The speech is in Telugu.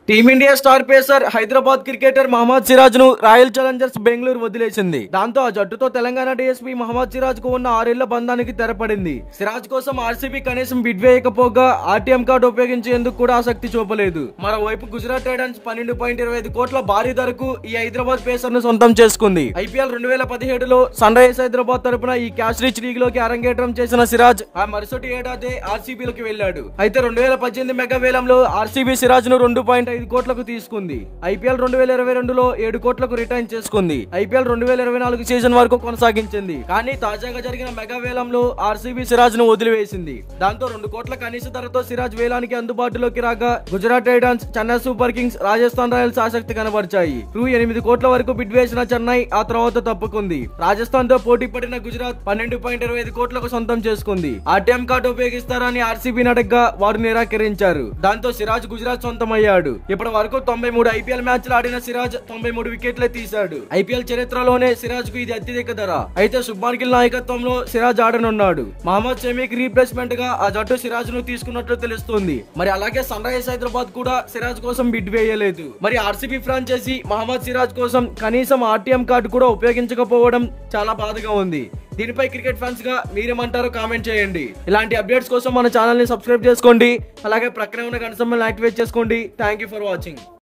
Team India star pacer Hyderabad cricketer Mohammed Siraj ను రాయల్ ఛాలెంజర్స్ బెంగళూరు వదిలేసింది. దాంతో ఆ జట్టుతో తెలంగాణ డీఎస్పీ మహమ్మద్ సిరాజ్ కు ఉన్న 6 ఏళ్ల బంధానికి తెరపడింది. సిరాజ్ కోసం ఆర్సీబీ కనీసం బిడ్ వేయకపోగా ఆర్టీఎం కార్డు ఉపయోగించేందుకు కూడా ఆసక్తి చూపలేదు. మరోవైపు గుజరాత్ టైటన్స్ 12.25 కోట్ల భారీ ధరకు ఈ హైదరాబాద్ పేసర్ ను సొంతం చేసుకుంది. ఐపీఎల్ 2017లో సన్ రైజర్స్ హైదరాబాద్ తరపున ఈ క్యాష్ రిచ్ లీగ్ లోకి అరంగేట్రం చేసిన సిరాజ్ ఆ మరుసటి ఏడాది ఆర్సీబీలోకి వెళ్లాడు. అయితే 2018 మెగా వేలంలో ఆర్సీబీ సిరాజ్ ను 2.5 కోట్లకు తీసుకుంది. ఐపీఎల్ 2022లో 7 కోట్లకు రిటైన్ చేసుకుంది. ఐపీఎల్ 2024 సీజన్ వరకు కొనసాగించింది. కానీ తాజాగా జరిగిన మెగా వేలంలో ఆర్సీబీ సిరాజ్ ను వదిలివేసింది. దాంతో 2 కోట్ల కనీస ధరతో సిరాజ్ వేలానికి అందుబాటులోకి రాగా Gujarat Titans, Chennai super Kings, Rajasthan Royals ఆసక్తి కనబర్చాయి. 8 కోట్ల వరకు బిడ్ వేసిన చెన్నై ఆ తర్వాత తప్పుకుంది. రాజస్థాన్ తో పోటీ పడిన గుజరాత్ 12.25 కోట్లకు సొంతం చేసుకుంది. ఆర్టీఎం కార్డు ఉపయోగిస్తారని ఆర్సీబీని అడగ్గా వారు నిరాకరించారు. దాంతో సిరాజ్ గుజరాత్ సొంతమయ్యాడు. ఇప్పటి వరకు 93 ఐపీఎల్ మ్యాచ్లు ఆడిన సిరాజ్ 93 వికెట్లే తీశాడు. ఐపీఎల్ చరిత్రలోనే సిరాజ్ కు ఇది అత్యధిక ధర. అయితే శుభ్మాన్ గిల్ నాయకత్వంలో సిరాజ్ ఆడనున్నాడు. మహమ్మద్ షమీకి రీప్లేస్మెంట్ గా ఆ జట్టు సిరాజ్ ను తీసుకున్నట్లు తెలుస్తుంది. మరి అలాగే సన్ రైజర్స్ హైదరాబాద్ కూడా సిరాజ్ కోసం బిడ్ వేయలేదు. మరి ఆర్సీబీ ఫ్రాంచైజీ మహమ్మద్ సిరాజ్ కోసం కనీసం ఆర్టీఎం కార్డు కూడా ఉపయోగించకపోవడం చాలా బాధగా ఉంది. దీనిపై క్రికెట్ ఫ్యాన్స్ గా మీరేమంటారో కామెంట్ చేయండి. ఇలాంటి అప్డేట్స్ కోసం మన ఛానల్ ని సబ్స్క్రైబ్ చేసుకోండి. అలాగే ప్రక్కనే ఉన్న గంట సింబల్ ని యాక్టివేట్ చేసుకోండి. Thank you for watching.